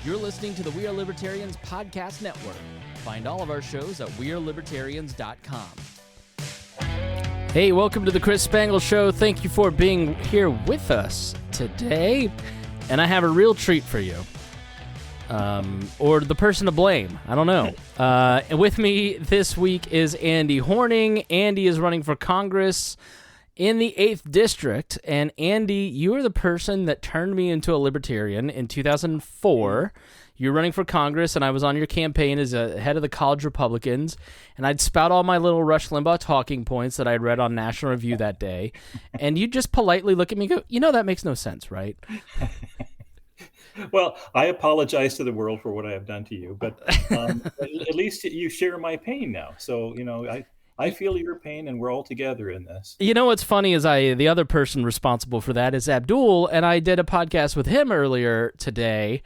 You're listening to the We Are Libertarians podcast network. Find all of our shows at wearelibertarians.com. Hey, welcome to the Chris Spangle Show. Thank you for being here with us today. And I have a real treat for you. Or the person to blame. I don't know. And with me this week is Andy Horning. Andy is running for Congress in the 8th District. And Andy, you are the person that turned me into a libertarian in 2004. You're running for Congress, and I was on your campaign as a head of the College Republicans, and I'd spout all my little Rush Limbaugh talking points that I'd read on National Review that day, and you just politely look at me and go, you know, that makes no sense, right? Well, I apologize to the world for what I have done to you, but at least you share my pain now. So, you know, I feel your pain, and we're all together in this. You know what's funny is the other person responsible for that is Abdul, and I did a podcast with him earlier today.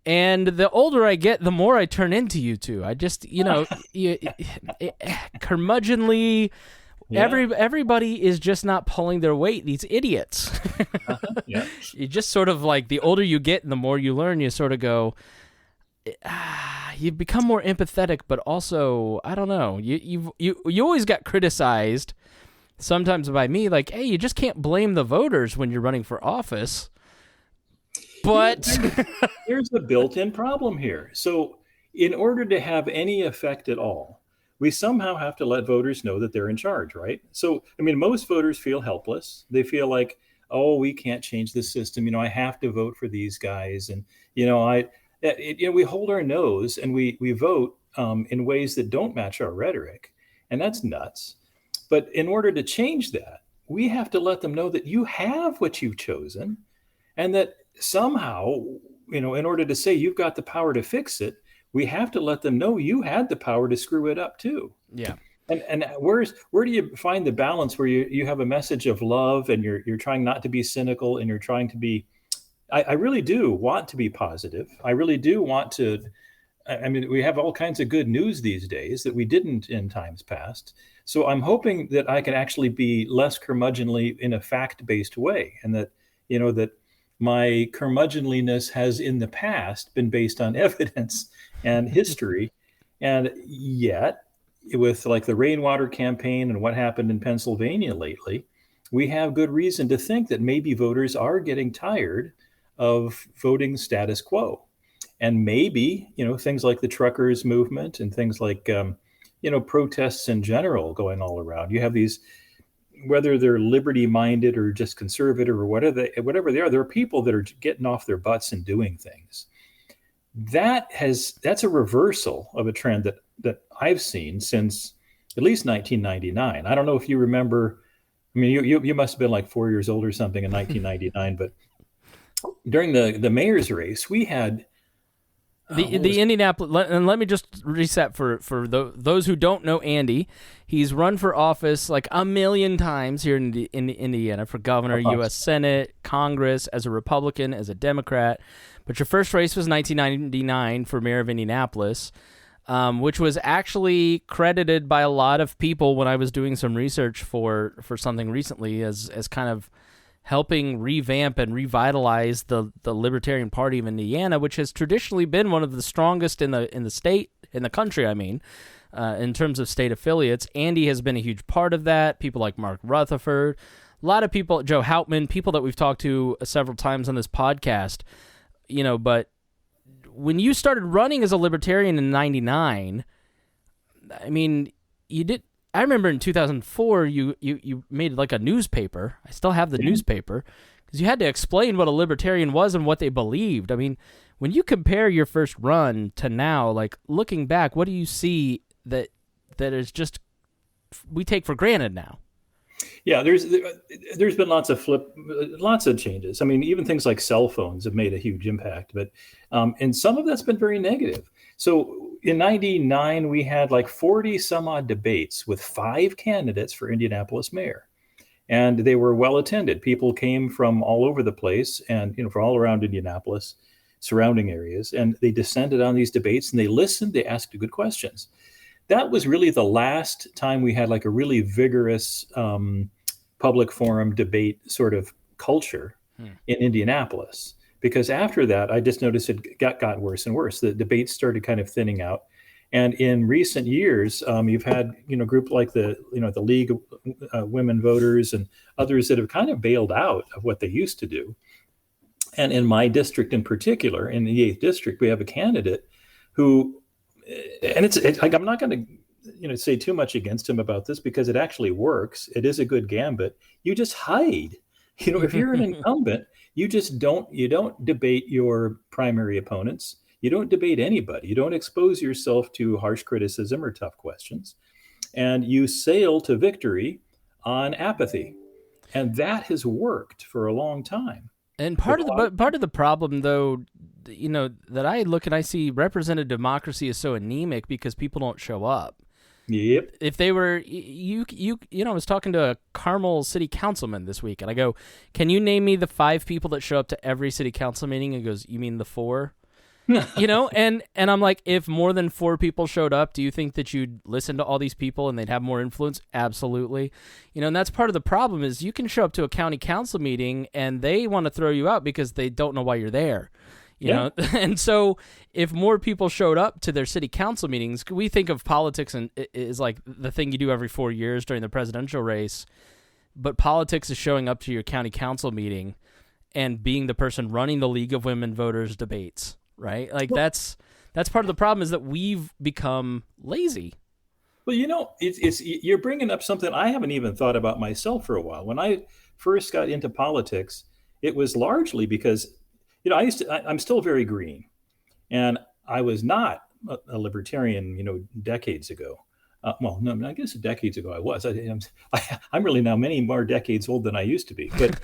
And the older I get, the more I turn into you two. I just, you know, curmudgeonly. Yeah. Everybody is just not pulling their weight. These idiots. Yeah. You just sort of like the older you get and the more you learn, you sort of go. You become more empathetic, but also I don't know. You always got criticized, sometimes by me, like, hey, you just can't blame the voters when you're running for office. But there's a built-in problem here. So in order to have any effect at all, we somehow have to let voters know that they're in charge, right? So, I mean, most voters feel helpless. They feel like, oh, we can't change the system. You know, I have to vote for these guys. And, you know, we hold our nose and we vote in ways that don't match our rhetoric. And that's nuts. But in order to change that, we have to let them know that you have what you've chosen and that somehow, you know, in order to say you've got the power to fix it, we have to let them know you had the power to screw it up too. Yeah. And where do you find the balance where you have a message of love and you're trying not to be cynical and you're trying to be, I really do want to be positive. I really do want to, I mean, we have all kinds of good news these days that we didn't in times past. So I'm hoping that I can actually be less curmudgeonly in a fact-based way, and that, you know, that my curmudgeonliness has in the past been based on evidence and history. And yet, with like the rainwater campaign and what happened in Pennsylvania lately, we have good reason to think that maybe voters are getting tired of voting status quo. And maybe, you know, things like the truckers movement and things like, you know, protests in general going all around. You have these, whether they're liberty-minded or just conservative or whatever they are, there are people that are getting off their butts and doing things. That's a reversal of a trend that I've seen since at least 1999. I don't know if you remember. I mean, you must have been like 4 years old or something in 1999. But during the mayor's race, we had the Indianapolis, and let me just reset for those who don't know Andy. He's run for office like a million times here in Indiana for governor, U.S. Senate, Congress, as a Republican, as a Democrat. But your first race was 1999 for mayor of Indianapolis, which was actually credited by a lot of people when I was doing some research for something recently as kind of helping revamp and revitalize the Libertarian Party of Indiana, which has traditionally been one of the strongest in the state, in the country, I mean, in terms of state affiliates. Andy has been a huge part of that. People like Mark Rutherford, a lot of people, Joe Houtman, people that we've talked to several times on this podcast, you know. But when you started running as a Libertarian in 99, I mean, you did. I remember in 2004, you made like a newspaper. I still have the newspaper because you had to explain what a libertarian was and what they believed. I mean, when you compare your first run to now, like looking back, what do you see that is just we take for granted now? Yeah, there's been lots of changes. I mean, even things like cell phones have made a huge impact, but and some of that's been very negative. So in 99, we had like 40 some odd debates with 5 candidates for Indianapolis mayor. And they were well attended. People came from all over the place and, you know, from all around Indianapolis, surrounding areas. And they descended on these debates and they listened, they asked good questions. That was really the last time we had like a really vigorous public forum debate sort of culture in Indianapolis. because after that, I just noticed it got worse and worse. The debates started kind of thinning out. And in recent years, you've had, groups like the League of Women Voters and others that have kind of bailed out of what they used to do. And in my district in particular, in the 8th district, we have a candidate who, and it's like, I'm not going to, say too much against him about this because it actually works. It is a good gambit. You just hide. If you're an incumbent, you don't debate your primary opponents. You don't debate anybody. You don't expose yourself to harsh criticism or tough questions. And you sail to victory on apathy. And that has worked for a long time. And part of the problem, though, that I look and I see representative democracy is so anemic because people don't show up. Yep. If they were, I was talking to a Carmel city councilman this week, and I go, "Can you name me the 5 people that show up to every city council meeting?" And he goes, "You mean the 4?" And I'm like, if more than 4 people showed up, do you think that you'd listen to all these people and they'd have more influence? Absolutely. And that's part of the problem is you can show up to a county council meeting and they want to throw you out because they don't know why you're there. You know? And so if more people showed up to their city council meetings, we think of politics and is like the thing you do every 4 years during the presidential race, but politics is showing up to your county council meeting and being the person running the League of Women Voters debates. Right? Like that's part of the problem is that we've become lazy. Well, it's you're bringing up something I haven't even thought about myself for a while. When I first got into politics, it was largely because, I'm still very green, and I was not a libertarian, decades ago. Well, no, I guess decades ago I was. I'm really now many more decades old than I used to be. But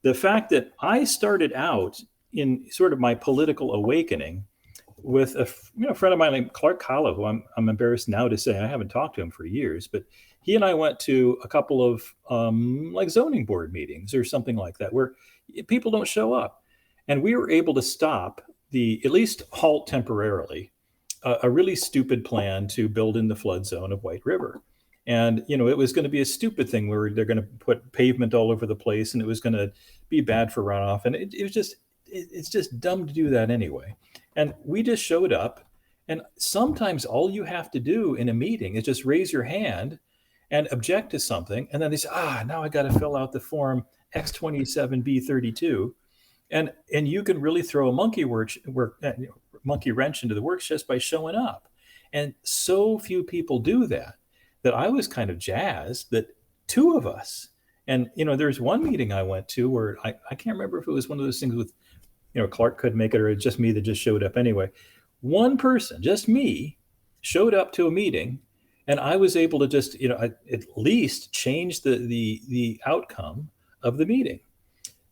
the fact that I started out in sort of my political awakening with a friend of mine named Clark Kahlo, who I'm embarrassed now to say I haven't talked to him for years, but he and I went to a couple of like zoning board meetings or something like that where people don't show up. And we were able to stop at least halt temporarily, a really stupid plan to build in the flood zone of White River. And, it was going to be a stupid thing where they're going to put pavement all over the place and it was going to be bad for runoff. And it was just, it's just dumb to do that anyway. And we just showed up. And sometimes all you have to do in a meeting is just raise your hand and object to something. And then they say, now I got to fill out the form X27B32. And you can really throw a monkey wrench into the works just by showing up. And so few people do that I was kind of jazzed that 2 of us, and, there's one meeting I went to where I can't remember if it was one of those things with, Clark couldn't make it or just me that just showed up anyway. One person, just me, showed up to a meeting and I was able to just, at least change the outcome of the meeting.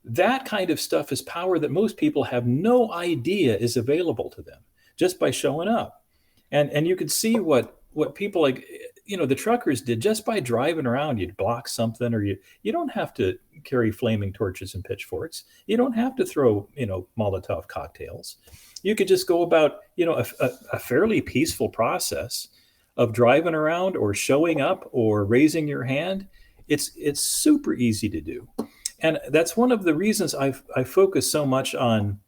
That kind of stuff is power that most people have no idea is available to them just by showing up. And you could see what people like, the truckers did just by driving around. You'd block something, or you don't have to carry flaming torches and pitchforks. You don't have to throw, Molotov cocktails. You could just go about, a fairly peaceful process of driving around or showing up or raising your hand. It's super easy to do. And that's one of the reasons I focus so much on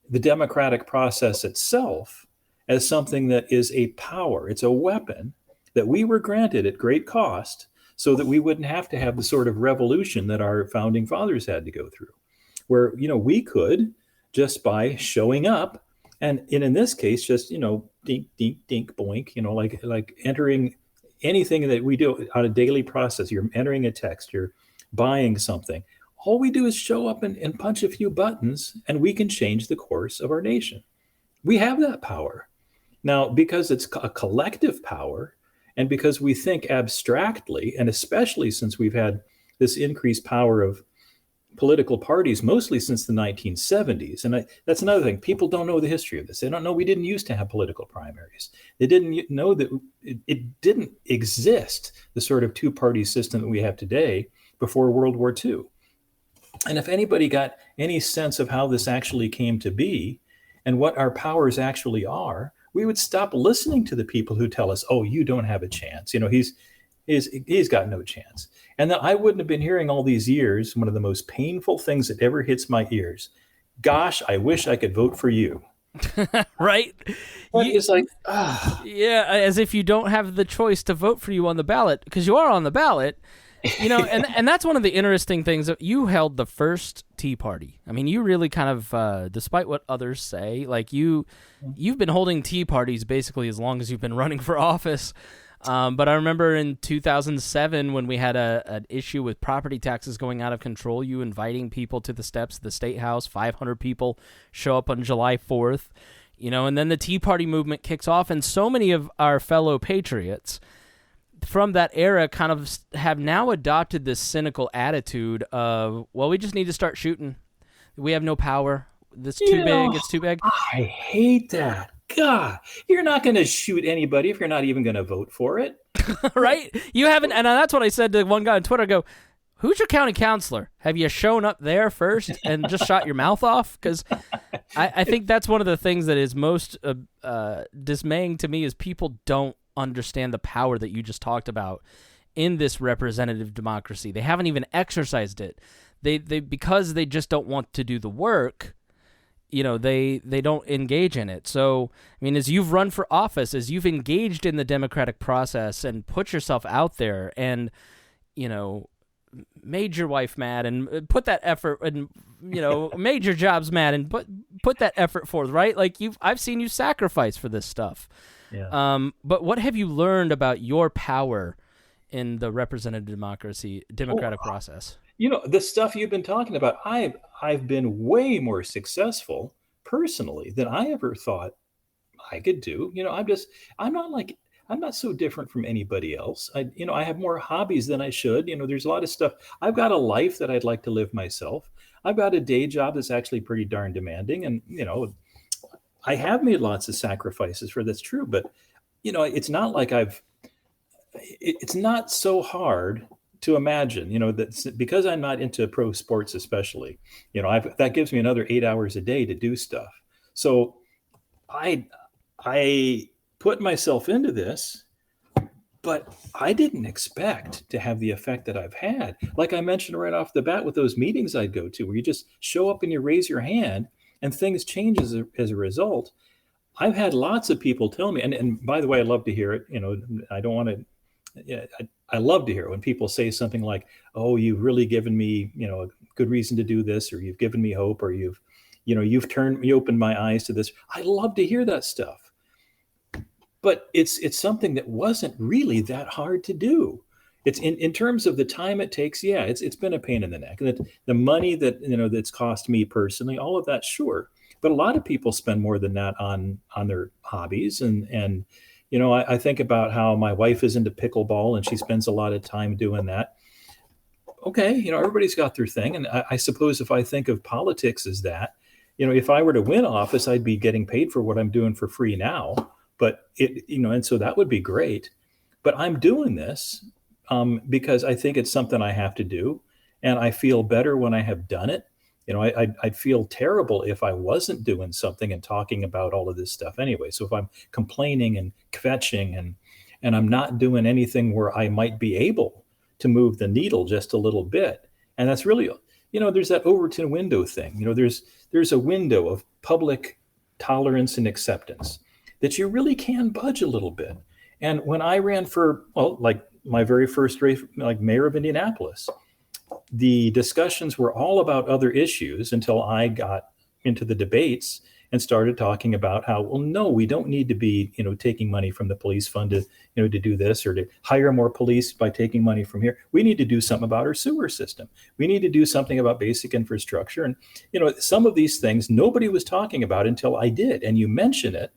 the democratic process itself as something that is a power. It's a weapon that we were granted at great cost so that we wouldn't have to have the sort of revolution that our founding fathers had to go through, where, we could just by showing up and in this case, just, dink, dink, dink, boink, like entering anything that we do on a daily process. You're entering a text, you're buying something. All we do is show up and punch a few buttons and we can change the course of our nation. We have that power. Now, because it's a collective power, and because we think abstractly, and especially since we've had this increased power of political parties, mostly since the 1970s. And that's another thing. People don't know the history of this. They don't know we didn't used to have political primaries. They didn't know that it didn't exist, the sort of 2-party system that we have today before World War II. And if anybody got any sense of how this actually came to be and what our powers actually are, we would stop listening to the people who tell us, "Oh, you don't have a chance. He's got no chance." And then I wouldn't have been hearing all these years, one of the most painful things that ever hits my ears. gosh, I wish I could vote for you. Right? But You, it's like, yeah, as if you don't have the choice to vote for you on the ballot, because you are on the ballot. And that's one of the interesting things. That you held the first Tea Party. I mean, you really kind of, despite what others say, like you've been holding tea parties basically as long as you've been running for office. But I remember in 2007 when we had an issue with property taxes going out of control, you inviting people to the steps of the State House. 500 people show up on July 4th, and then the Tea Party movement kicks off, and so many of our fellow patriots from that era kind of have now adopted this cynical attitude of, well, we just need to start shooting. We have no power. It's too big. It's too big. I hate that. God, you're not going to shoot anybody if you're not even going to vote for it. Right? You haven't, and that's what I said to one guy on Twitter. I go, who's your county councilor? Have you shown up there first and just shot your mouth off? Because I think that's one of the things that is most dismaying to me is people don't understand the power that you just talked about in this representative democracy. They haven't even exercised it. They because they just don't want to do the work. They don't engage in it. So, I mean, as you've run for office, as you've engaged in the democratic process and put yourself out there and, made your wife mad and put that effort and, made your jobs mad and put that effort forth, right? Like I've seen you sacrifice for this stuff. Yeah. But what have you learned about your power in the representative democratic process? The stuff you've been talking about, I've been way more successful personally than I ever thought I could do. I'm not so different from anybody else. I have more hobbies than I should. There's a lot of stuff. I've got a life that I'd like to live myself. I've got a day job that's actually pretty darn demanding. And, I have made lots of sacrifices for that's true, but, it's not like it's not so hard to imagine, that because I'm not into pro sports, especially, that gives me another 8 hours a day to do stuff. So I put myself into this, but I didn't expect to have the effect that I've had. Like I mentioned right off the bat with those meetings I'd go to, where you just show up and you raise your hand and things change as a result. I've had lots of people tell me, and by the way, I love to hear it. I don't want to, yeah, I love to hear it when people say something like, "Oh, you've really given me, a good reason to do this," or "You've given me hope," or "You've opened my eyes to this." I love to hear that stuff, but it's something that wasn't really that hard to do. It's in terms of the time it takes. Yeah, it's been a pain in the neck. The money that that's cost me personally, all of that, sure, but a lot of people spend more than that on their hobbies and. I think about how my wife is into pickleball and she spends a lot of time doing that. Okay, everybody's got their thing. And I suppose if I think of politics as that, if I were to win office, I'd be getting paid for what I'm doing for free now. But and so that would be great. But I'm doing this because I think it's something I have to do. And I feel better when I have done it. I'd feel terrible if I wasn't doing something and talking about all of this stuff anyway. So if I'm complaining and kvetching and I'm not doing anything where I might be able to move the needle just a little bit, and that's really, there's that Overton window thing. There's a window of public tolerance and acceptance that you really can budge a little bit. And when I ran for, like my very first race, like mayor of Indianapolis, the discussions were all about other issues until I got into the debates and started talking about how, well, no, we don't need to be, taking money from the police fund to, to do this or to hire more police by taking money from here. We need to do something about our sewer system. We need to do something about basic infrastructure. And, some of these things nobody was talking about until I did. And you mention it.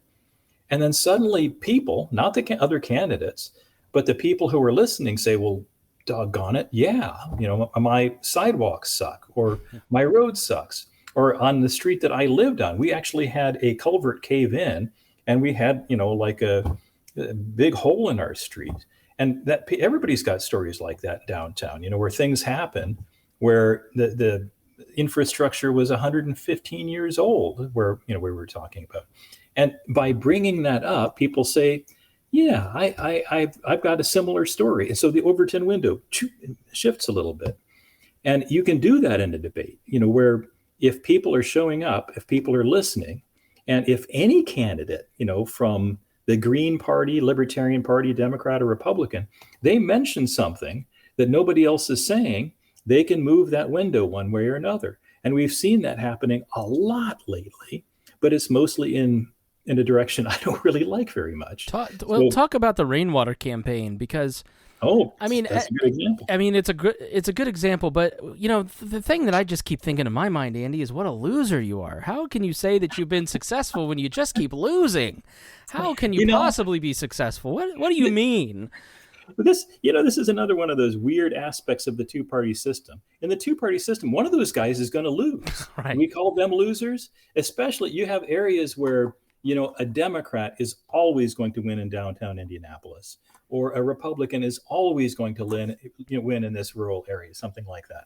And then suddenly people, not the other candidates, but the people who were listening say, well, doggone it, yeah, my sidewalks suck, or my road sucks, or on the street that I lived on, we actually had a culvert cave in, and we had, like a big hole in our street, and that everybody's got stories like that downtown, where things happen, where the infrastructure was 115 years old, where we were talking about, and by bringing that up, people say, yeah, I've got a similar story. And so the Overton window shifts a little bit. And you can do that in a debate, where if people are showing up, if people are listening, and if any candidate, from the Green Party, Libertarian Party, Democrat, or Republican, they mention something that nobody else is saying, they can move that window one way or another. And we've seen that happening a lot lately, but it's mostly in a direction I don't really like very much. Talk about the rainwater campaign, because that's a good example. It's a good example, but the thing that I just keep thinking in my mind, Andy, is what a loser you are. How can you say that you've been successful when you just keep losing? How can you possibly be successful? What do you mean? This is another one of those weird aspects of the two-party system. In the two-party system, one of those guys is going to lose. Right. We call them losers. Especially, you have areas where a Democrat is always going to win in downtown Indianapolis, or a Republican is always going to win in this rural area, something like that.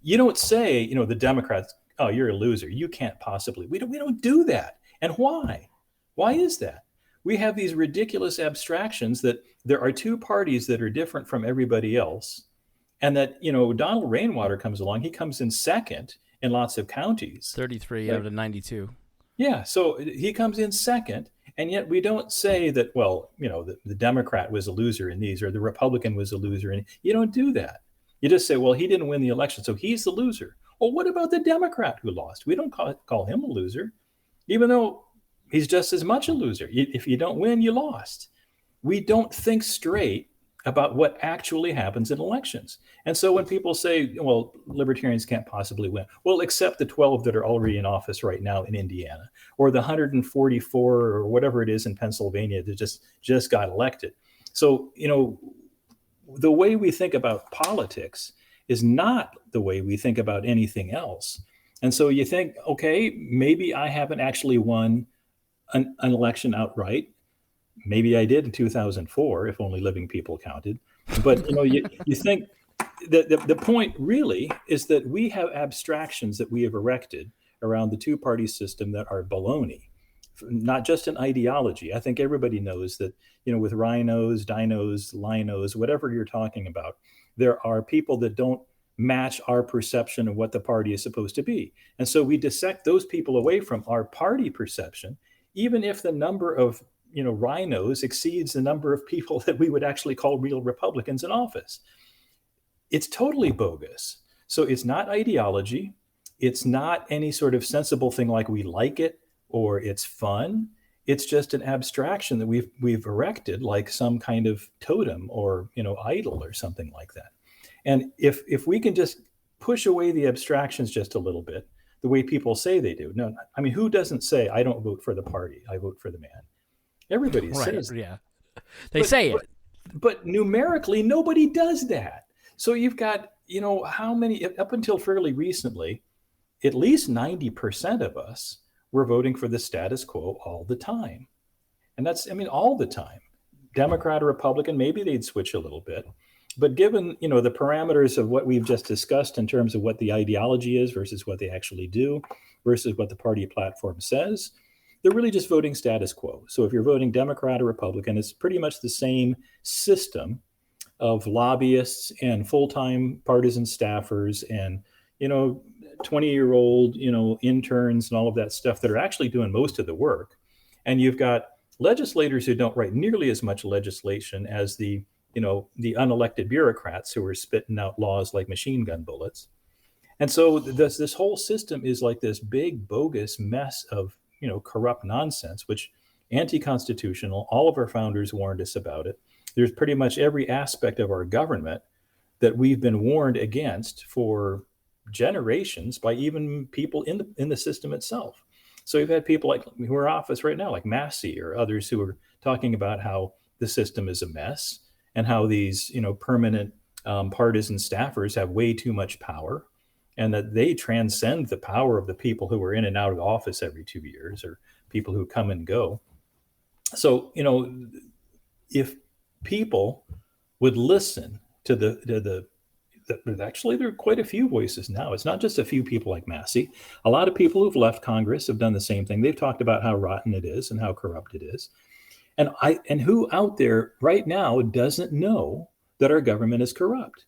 You don't say, the Democrats, oh, you're a loser, you can't possibly. We don't do that. And why? Why is that? We have these ridiculous abstractions that there are two parties that are different from everybody else, and that Donald Rainwater comes along. He comes in second in lots of counties, 33 out of 92. Yeah, so he comes in second, and yet we don't say that, well, the Democrat was a loser in these, or the Republican was a loser, and you don't do that. You just say, well, he didn't win the election, so he's the loser. Well, what about the Democrat who lost? We don't call him a loser, even though he's just as much a loser. If you don't win, you lost. We don't think straight about what actually happens in elections. And so when people say, well, libertarians can't possibly win, well, except the 12 that are already in office right now in Indiana, or the 144 or whatever it is in Pennsylvania that just got elected. So, the way we think about politics is not the way we think about anything else. And so you think, okay, maybe I haven't actually won an election outright. Maybe I did in 2004, if only living people counted. But you think that the point really is that we have abstractions that we have erected around the two-party system that are baloney, not just an ideology. I think everybody knows that, with rhinos, dinos, linos, whatever you're talking about, there are people that don't match our perception of what the party is supposed to be. And so we dissect those people away from our party perception, even if the number of rhinos exceeds the number of people that we would actually call real Republicans in office. It's totally bogus. So it's not ideology. It's not any sort of sensible thing like we like it or it's fun. It's just an abstraction that we've erected like some kind of totem or idol or something like that. And if we can just push away the abstractions just a little bit, the way people say they do. No, I mean, who doesn't say, I don't vote for the party, I vote for the man? Everybody says that. Yeah. They say it. But numerically, nobody does that. So you've got, how many, up until fairly recently, at least 90% of us were voting for the status quo all the time. And that's, all the time. Democrat or Republican, maybe they'd switch a little bit. But given, the parameters of what we've just discussed in terms of what the ideology is versus what they actually do versus what the party platform says, they're really just voting status quo. So if you're voting Democrat or Republican, it's pretty much the same system of lobbyists and full-time partisan staffers and, 20-year-old, interns and all of that stuff that are actually doing most of the work. And you've got legislators who don't write nearly as much legislation as the unelected bureaucrats who are spitting out laws like machine gun bullets. And so this whole system is like this big bogus mess of, corrupt nonsense, which anti-constitutional. All of our founders warned us about it. There's pretty much every aspect of our government that we've been warned against for generations by even people in the system itself. So you've had people like who are in office right now, like Massey or others who are talking about how the system is a mess and how these, permanent partisan staffers have way too much power, and that they transcend the power of the people who are in and out of office every 2 years or people who come and go. So, if people would listen to actually, there are quite a few voices now. It's not just a few people like Massey. A lot of people who've left Congress have done the same thing. They've talked about how rotten it is and how corrupt it is. And who out there right now doesn't know that our government is corrupt?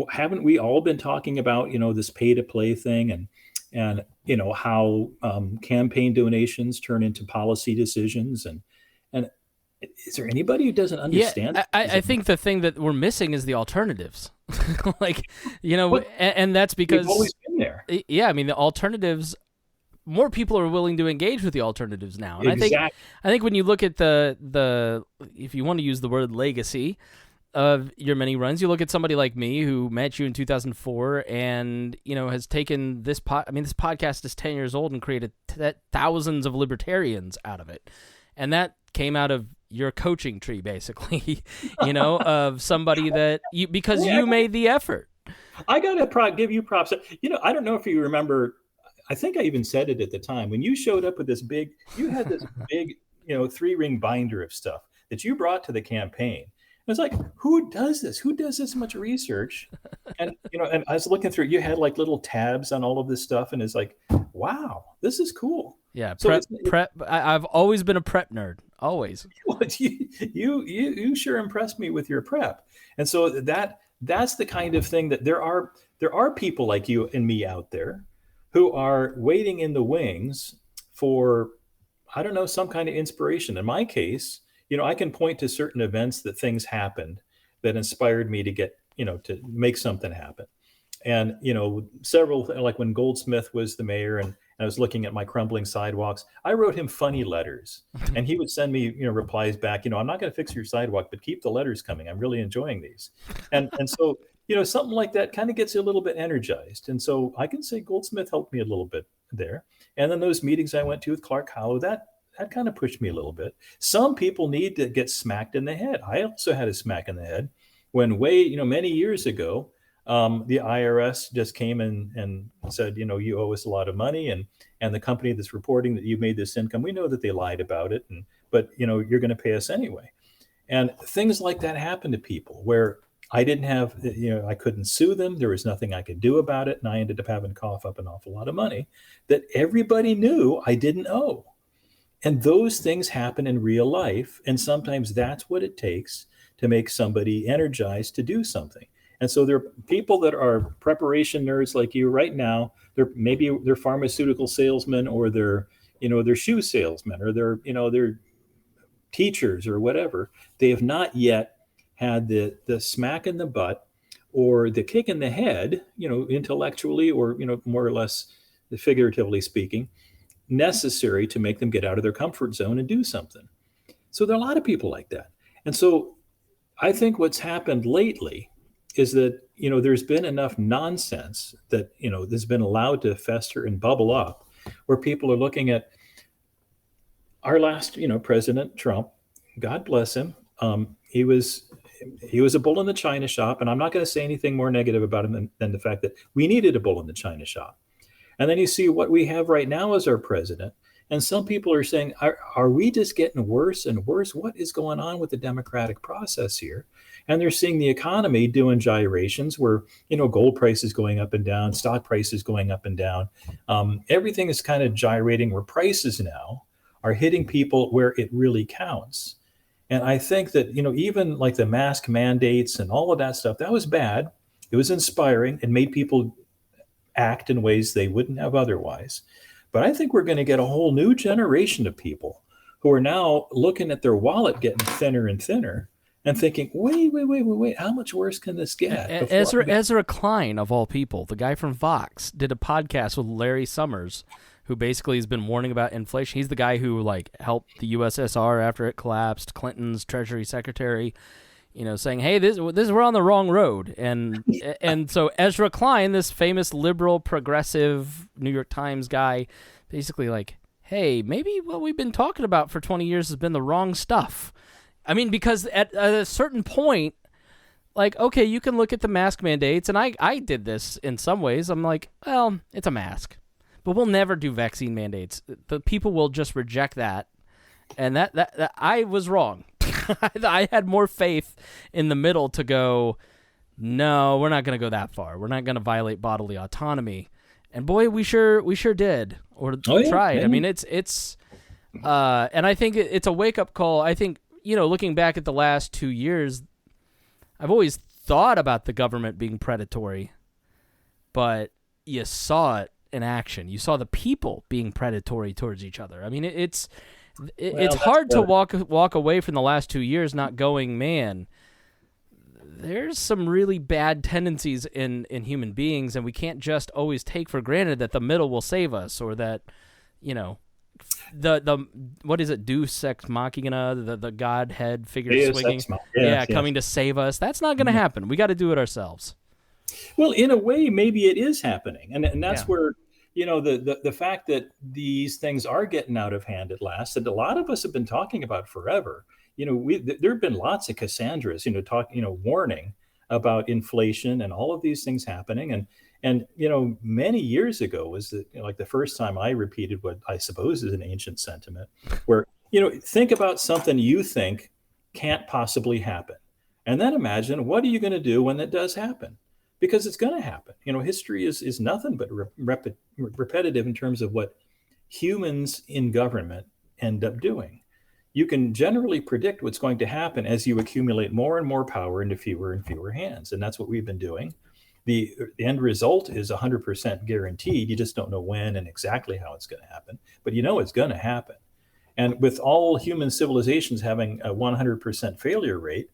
Haven't we all been talking about, this pay to play thing and, and how campaign donations turn into policy decisions, and is there anybody who doesn't understand? Yeah, I think the thing that we're missing is the alternatives. Like, and that's because we've always been there. Yeah, I mean, the alternatives, more people are willing to engage with the alternatives now. And exactly. I think when you look at the if you want to use the word legacy of your many runs, you look at somebody like me who met you in 2004 and, has taken this this podcast is 10 years old and created thousands of libertarians out of it. And that came out of your coaching tree, basically, of somebody that you made the effort. I got to give you props. I don't know if you remember, I think I even said it at the time, when you showed up with you had this big, 3-ring binder of stuff that you brought to the campaign. It's like, who does this? Who does this much research? And, and I was looking through, you had like little tabs on all of this stuff. And it's like, wow, this is cool. Yeah. Prep. I've always been a prep nerd. Always. Well, you sure impressed me with your prep. And so that's the kind of thing that there are people like you and me out there who are waiting in the wings for, I don't know, some kind of inspiration. In my case, I can point to certain events that things happened that inspired me to get, to make something happen. And, several, like when Goldsmith was the mayor and I was looking at my crumbling sidewalks, I wrote him funny letters and he would send me, replies back, I'm not going to fix your sidewalk, but keep the letters coming. I'm really enjoying these. And so, something like that kind of gets you a little bit energized. And so I can say Goldsmith helped me a little bit there. And then those meetings I went to with Clark Howell, that kind of pushed me a little bit. Some people need to get smacked in the head. I also had a smack in the head when many years ago, the IRS just came and said, you owe us a lot of money, and the company that's reporting that you made this income, we know that they lied about it, but you're going to pay us anyway. And things like that happen to people where I didn't have, I couldn't sue them. There was nothing I could do about it. And I ended up having to cough up an awful lot of money that everybody knew I didn't owe. And those things happen in real life. And sometimes that's what it takes to make somebody energized to do something. And so there are people that are preparation nerds like you right now. They're pharmaceutical salesmen, or they're shoe salesmen, or they're teachers or whatever. They have not yet had the smack in the butt or the kick in the head, intellectually or, more or less figuratively speaking, necessary to make them get out of their comfort zone and do something. So there are a lot of people like that. And so I think what's happened lately is that, there's been enough nonsense that, has been allowed to fester and bubble up, where people are looking at our last, President Trump, God bless him. He was a bull in the China shop. And I'm not going to say anything more negative about him than the fact that we needed a bull in the China shop. And then you see what we have right now as our president. And some people are saying, are we just getting worse and worse? What is going on with the democratic process here? And they're seeing the economy doing gyrations where, gold prices going up and down, stock prices going up and down. Everything is kind of gyrating, where prices now are hitting people where it really counts. And I think that, even like the mask mandates and all of that stuff, that was bad. It was inspiring and made people act in ways they wouldn't have otherwise. But I think we're going to get a whole new generation of people who are now looking at their wallet getting thinner and thinner and thinking, wait, how much worse can this get? Ezra Klein, of all people, the guy from Vox, did a podcast with Larry Summers, who basically has been warning about inflation. He's the guy who helped the USSR after it collapsed, Clinton's Treasury Secretary, saying, hey, this we're on the wrong road. And so Ezra Klein, this famous liberal, progressive New York Times guy, basically hey, maybe what we've been talking about for 20 years has been the wrong stuff. I mean, because at a certain point, okay, you can look at the mask mandates, and I did this in some ways. I'm like, well, it's a mask. But we'll never do vaccine mandates. The people will just reject that. And that I was wrong. I had more faith in the middle to go, no, we're not going to go that far. We're not going to violate bodily autonomy. And boy, we sure did, or tried. Yeah. I mean, it's and I think it's a wake up call. I think, looking back at the last 2 years, I've always thought about the government being predatory, but you saw it in action. You saw the people being predatory towards each other. I mean, it's Well, hard to that's walk away from the last 2 years not going, man, there's some really bad tendencies in human beings, and we can't just always take for granted that the middle will save us, or that, you know, the what is it, Deus Ex Machina, the Godhead figure Deus swinging, Ex Machina. Yes, yes. coming to save us. That's not going to happen. We got to do it ourselves. Well, in a way, maybe it is happening, and that's Yeah. where, you know, the fact that these things are getting out of hand at last, that a lot of us have been talking about forever. You know, there have been lots of Cassandras, you know, warning about inflation and all of these things happening, and you know, many years ago was like the first time I repeated what I suppose is an ancient sentiment, where, you know, think about something you think can't possibly happen, and then imagine what are you going to do when it does happen. Because it's going to happen. You know, history is nothing but repetitive in terms of what humans in government end up doing. You can generally predict what's going to happen as you accumulate more and more power into fewer and fewer hands. And that's what we've been doing. The end result is 100% guaranteed. You just don't know when and exactly how it's going to happen, but you know it's going to happen. And with all human civilizations having a 100% failure rate,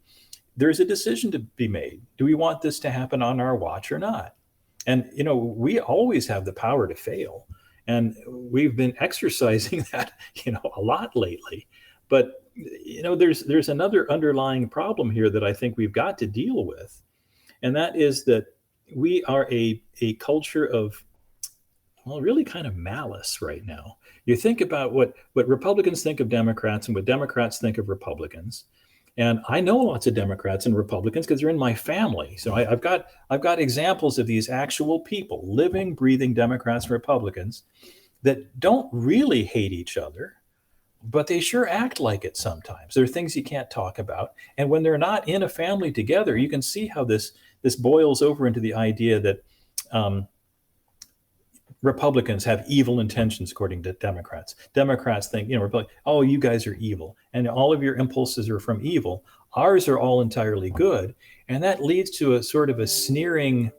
there's a decision to be made. Do we want this to happen on our watch or not? And, you know, we always have the power to fail. And we've been exercising that, you know, a lot lately. But, you know, there's another underlying problem here that I think we've got to deal with. And that is that we are a culture of, well, really kind of malice right now. You think about what Republicans think of Democrats and what Democrats think of Republicans. And I know lots of Democrats and Republicans because they're in my family. So I've got examples of these actual people, living, breathing Democrats and Republicans, that don't really hate each other, but they sure act like it sometimes. There are things you can't talk about. And when they're not in a family together, you can see how this boils over into the idea that Republicans have evil intentions, according to Democrats. Democrats think, you know, oh, you guys are evil, and all of your impulses are from evil. Ours are all entirely good, and that leads to a sort of a sneering.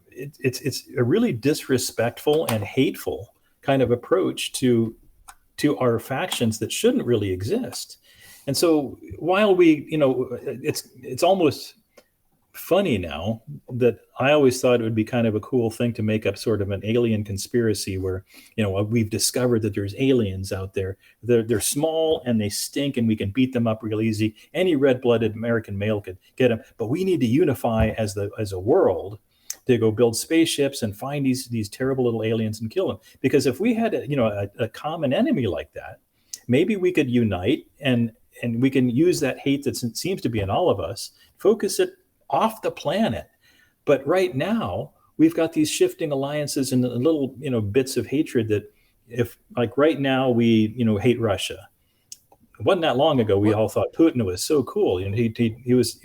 It's a really disrespectful and hateful kind of approach to our factions that shouldn't really exist. And so, while we, you know, it's almost funny now that I always thought it would be kind of a cool thing to make up sort of an alien conspiracy where, you know, we've discovered that there's aliens out there. They're small and they stink and we can beat them up real easy. Any red-blooded American male could get them, but we need to unify as a world to go build spaceships and find these terrible little aliens and kill them. Because if we had a common enemy like that, maybe we could unite and we can use that hate that seems to be in all of us, focus it off the planet. But right now we've got these shifting alliances and little, you know, bits of hatred that, if like right now we, you know, hate Russia. It wasn't that long ago we all thought Putin was so cool. You know,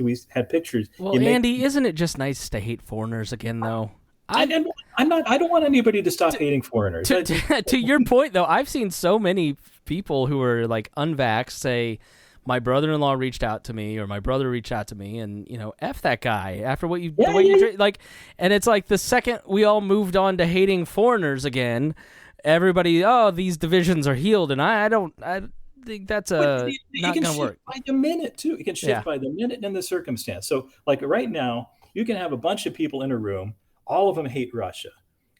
we had pictures. Well, Andy, isn't it just nice to hate foreigners again, though? I don't want anybody to stop hating foreigners. To your point, though, I've seen so many people who are like unvaxxed say, my brother-in-law reached out to me, or my brother reached out to me, and, you know, F that guy after what you, the way you like, and it's like the second we all moved on to hating foreigners again, everybody, oh, these divisions are healed, and I think that's not going to work. By the minute too, it can shift by the minute and the circumstance. So, like right now, you can have a bunch of people in a room, all of them hate Russia.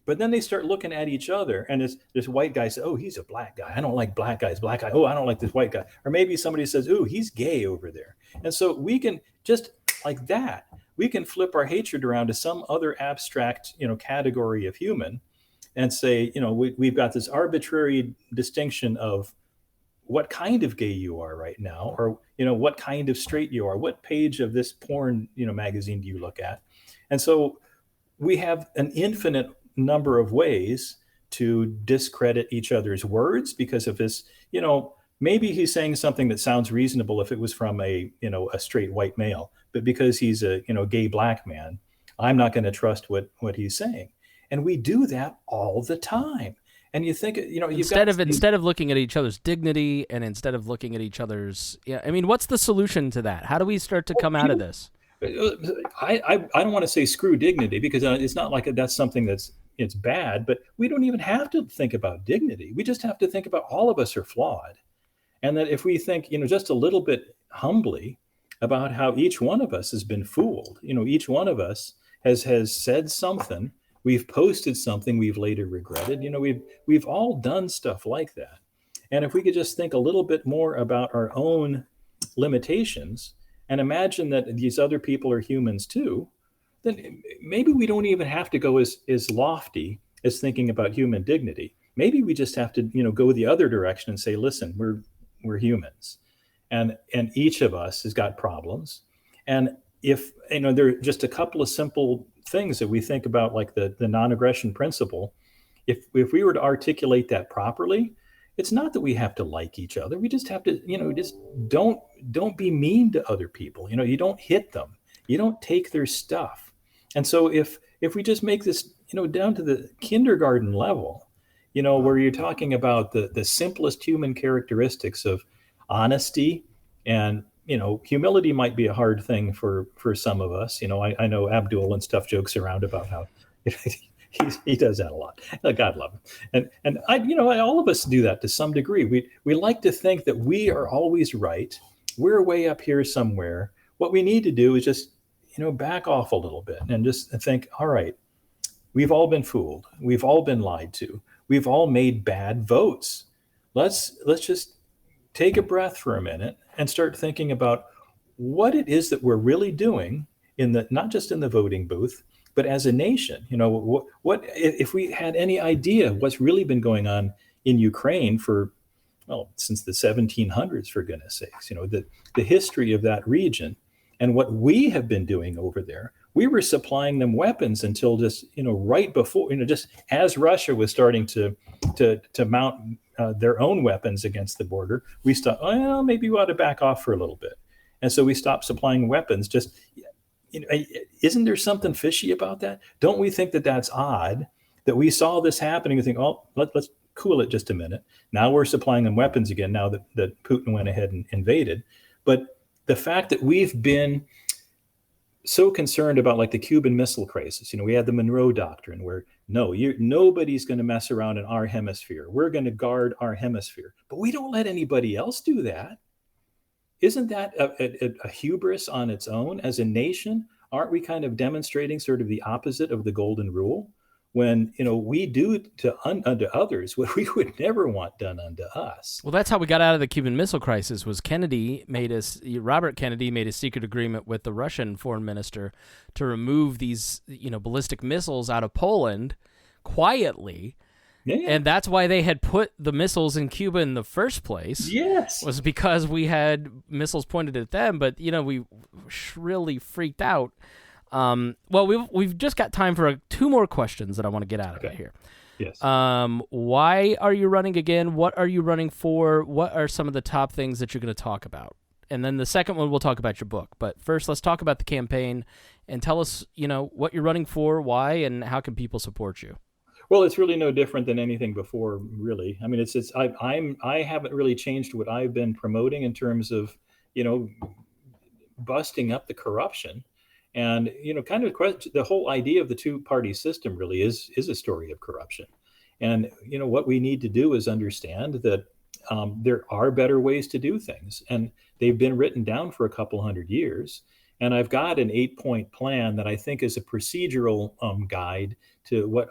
But then they start looking at each other, and this white guy says, oh, he's a black guy. I don't like black guys. Black guy. Oh, I don't like this white guy. Or maybe somebody says, oh, he's gay over there. And so we can just like that, we can flip our hatred around to some other abstract, you know, category of human and say, you know, we've got this arbitrary distinction of what kind of gay you are right now, or, you know, what kind of straight you are, what page of this porn, you know, magazine do you look at? And so we have an infinite number of ways to discredit each other's words because of this, you know, maybe he's saying something that sounds reasonable if it was from a straight white male, but because he's a, you know, gay black man, I'm not going to trust what he's saying. And we do that all the time. And you think, you know, instead of looking at each other's dignity and instead of looking at each other's, I mean, what's the solution to that? How do we start to come out of this? I don't want to say screw dignity, because it's not like that's something it's bad, but we don't even have to think about dignity. We just have to think about all of us are flawed. And that if we think, just a little bit humbly about how each one of us has been fooled, each one of us has said something, we've posted something we've later regretted, we've all done stuff like that. And if we could just think a little bit more about our own limitations and imagine that these other people are humans too, then maybe we don't even have to go as lofty as thinking about human dignity. Maybe we just have to, go the other direction and say, listen, we're humans, and each of us has got problems. And if, there are just a couple of simple things that we think about, like the non-aggression principle, if we were to articulate that properly, it's not that we have to like each other. We just have to, just don't be mean to other people. You don't hit them. You don't take their stuff. And so if we just make this, down to the kindergarten level, where you're talking about the simplest human characteristics of honesty, and, humility might be a hard thing for some of us. I know Abdul and stuff jokes around about how he does that a lot. God love him. And all of us do that to some degree. We like to think that we are always right. We're way up here somewhere. What we need to do is just, back off a little bit and just think, all right, we've all been fooled. We've all been lied to. We've all made bad votes. Let's just take a breath for a minute and start thinking about what it is that we're really doing not just in the voting booth, but as a nation. What if we had any idea what's really been going on in Ukraine since the 1700s, for goodness sakes, the history of that region and what we have been doing over there. We were supplying them weapons until just, right before, just as Russia was starting to mount their own weapons against the border, we stopped, maybe we ought to back off for a little bit. And so we stopped supplying weapons. Just, isn't there something fishy about that? Don't we think that that's odd, that we saw this happening and think, let's cool it just a minute. Now we're supplying them weapons again, now that Putin went ahead and invaded. But the fact that we've been so concerned about, like, the Cuban Missile Crisis, we had the Monroe Doctrine, where nobody's going to mess around in our hemisphere. We're going to guard our hemisphere, but we don't let anybody else do that. Isn't that a hubris on its own? As a nation, aren't we kind of demonstrating sort of the opposite of the golden rule, when we do unto others what we would never want done unto us? Well, that's how we got out of the Cuban Missile Crisis. Was Robert Kennedy made a secret agreement with the Russian foreign minister to remove these ballistic missiles out of Poland quietly. Yeah. And that's why they had put the missiles in Cuba in the first place. Yes, was because we had missiles pointed at them, but we really freaked out. Well, we've just got time for two more questions that I want to get out of it here. Yes. Why are you running again? What are you running for? What are some of the top things that you're going to talk about? And then the second one, we'll talk about your book. But first, let's talk about the campaign and tell us, what you're running for, why, and how can people support you? Well, it's really no different than anything before, really. I mean, I haven't really changed what I've been promoting in terms of, busting up the corruption. And, kind of the whole idea of the two-party system really is a story of corruption. And, what we need to do is understand that there are better ways to do things. And they've been written down for a couple hundred years. And I've got an 8-point plan that I think is a procedural guide to what,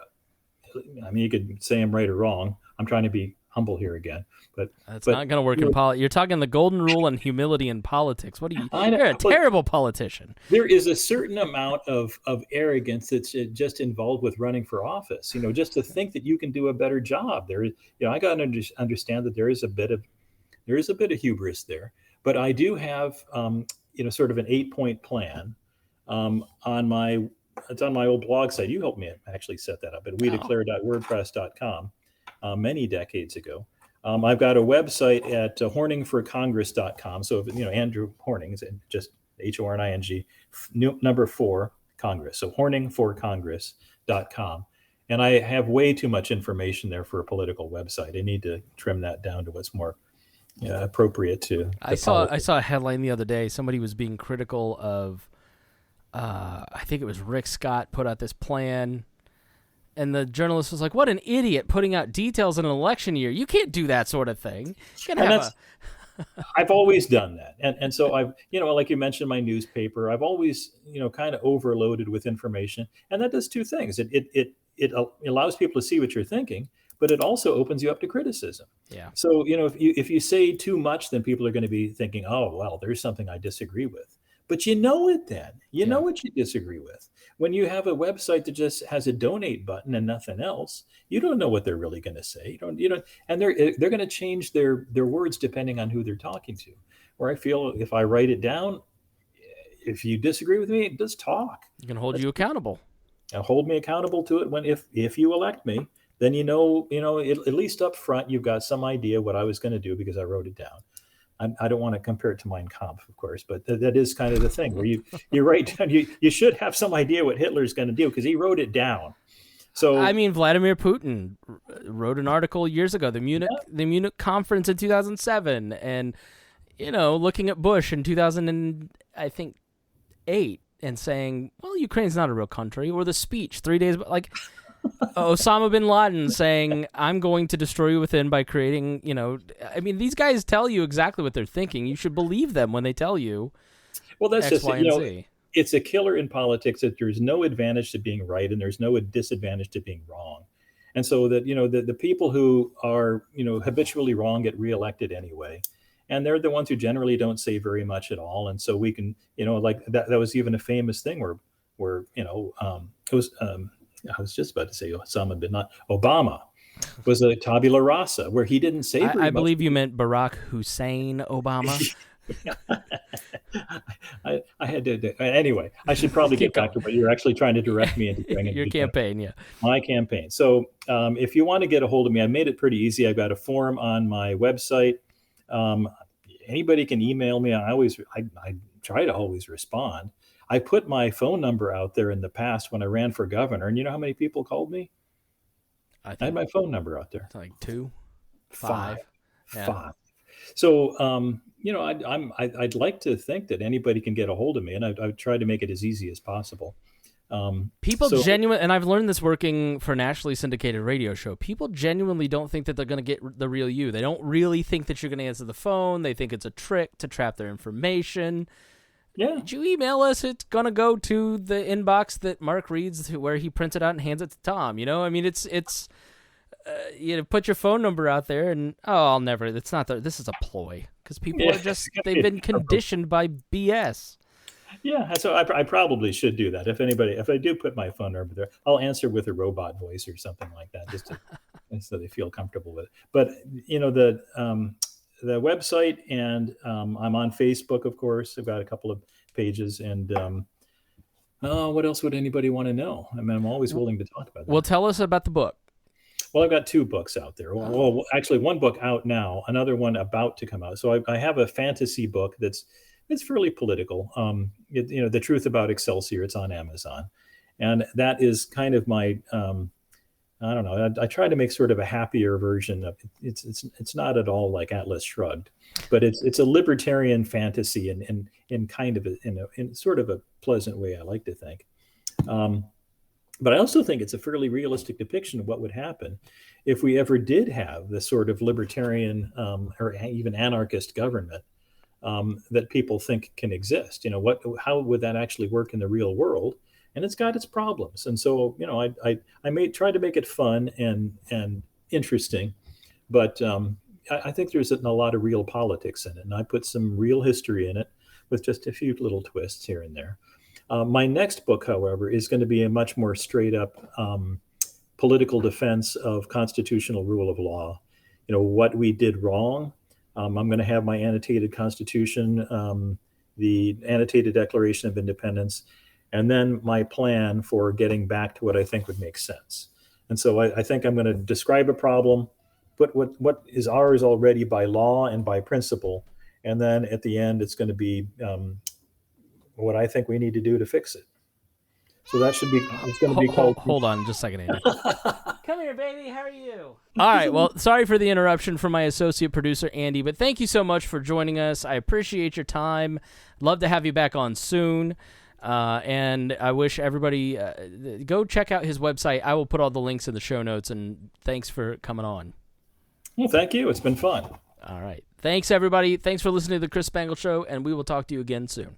you could say I'm right or wrong. I'm trying to be humble here again, but that's not going to work in politics. You're talking the golden rule and humility in politics. What are you? You're a terrible politician. There is a certain amount of arrogance that's just involved with running for office. Just to think that you can do a better job. There is, I got to understand that there is a bit of hubris there. But I do have, sort of an 8-point plan it's on my old blog site. You helped me actually set that up at wedeclare.wordpress.com. Many decades ago. I've got a website at horningforcongress.com. So, Andrew Horning is just HORNING, number 4, Congress. So horningforcongress.com. And I have way too much information there for a political website. I need to trim that down to what's more appropriate to. I saw a headline the other day. Somebody was being critical of I think it was Rick Scott put out this plan, and the journalist was like, "What an idiot putting out details in an election year! You can't do that sort of thing." You can have I've always done that. And so I've, like you mentioned, my newspaper, I've always, kind of overloaded with information. And that does two things. It allows people to see what you're thinking, but it also opens you up to criticism. Yeah. So, if you say too much, then people are going to be thinking, oh, well, there's something I disagree with. But you know it then. You know what you disagree with. When you have a website that just has a donate button and nothing else, you don't know what they're really going to say. You don't, and they're going to change their words depending on who they're talking to. Where I feel if I write it down, if you disagree with me, just talk. You can hold you accountable. Hold me accountable to it when if you elect me, then at least up front you've got some idea what I was going to do because I wrote it down. I don't want to compare it to Mein Kampf, of course, but that is kind of the thing where you write down, you should have some idea what Hitler's going to do because he wrote it down. So I mean, Vladimir Putin wrote an article years ago, the Munich conference in 2007, and looking at Bush in 2008 and saying, well, Ukraine's not a real country, or the speech 3 days, like. Osama bin Laden saying, I'm going to destroy you within by creating, I mean, these guys tell you exactly what they're thinking. You should believe them when they tell you. Well, that's X, just, Y, and Z. It's a killer in politics that there's no advantage to being right and there's no disadvantage to being wrong. And so that, the people who are, habitually wrong get reelected anyway. And they're the ones who generally don't say very much at all. And so we can, like that was even a famous thing where it was, I was just about to say Osama bin Laden. Obama was a tabula rasa where he didn't say very much. I believe you meant Barack Hussein Obama. I had to anyway. I should probably get back to what you're actually trying to direct me into doing. Your campaign, yeah. My campaign. So if you want to get a hold of me, I made it pretty easy. I've got a form on my website. Anybody can email me. I try to always respond. I put my phone number out there in the past when I ran for governor, and you know how many people called me? I had my phone number out there. Like 2, 5. Yeah. 5. So, I'd like to think that anybody can get a hold of me, and I've tried to make it as easy as possible. People and I've learned this working for a nationally syndicated radio show. People genuinely don't think that they're going to get the real you. They don't really think that you're going to answer the phone. They think it's a trick to trap their information. Yeah. Did you email us? It's going to go to the inbox that Mark reads where he prints it out and hands it to Tom. I mean, it's put your phone number out there and, it's not this is a ploy because people are just, they've been conditioned by BS. Yeah. So I probably should do that. If I do put my phone number there, I'll answer with a robot voice or something like that, just so they feel comfortable with it. But, the website and I'm on Facebook, of course. I've got a couple of pages and what else would anybody want to know? I mean, I'm always willing to talk about that. Well, tell us about the book. Well, I've got 2 books out there. Well, actually 1 book out now, another one about to come out. So I have a fantasy book it's fairly political. The Truth About Excelsior. It's on Amazon. And that is kind of my I don't know. I try to make sort of a happier version of it. It's not at all like Atlas Shrugged, but it's a libertarian fantasy in kind of in sort of a pleasant way. I like to think, but I also think it's a fairly realistic depiction of what would happen if we ever did have this sort of libertarian or even anarchist government that people think can exist. How would that actually work in the real world? And it's got its problems. And so, I may try to make it fun and interesting, but I think there's a lot of real politics in it. And I put some real history in it with just a few little twists here and there. My next book, however, is going to be a much more straight up political defense of constitutional rule of law. What we did wrong. I'm going to have my annotated Constitution, the annotated Declaration of Independence, and then my plan for getting back to what I think would make sense. And so I think I'm going to describe a problem, put what is ours already by law and by principle, and then at the end it's going to be what I think we need to do to fix it. So that should be, it's going to be called... Hold on just a second, Andy. Come here, baby. How are you? All right. Well, sorry for the interruption from my associate producer, Andy, but thank you so much for joining us. I appreciate your time. Love to have you back on soon. And I wish everybody go check out his website. I will put all the links in the show notes, and thanks for coming on. Well, thank you. It's been fun. All right. Thanks, everybody. Thanks for listening to the Chris Spangle Show, and we will talk to you again soon.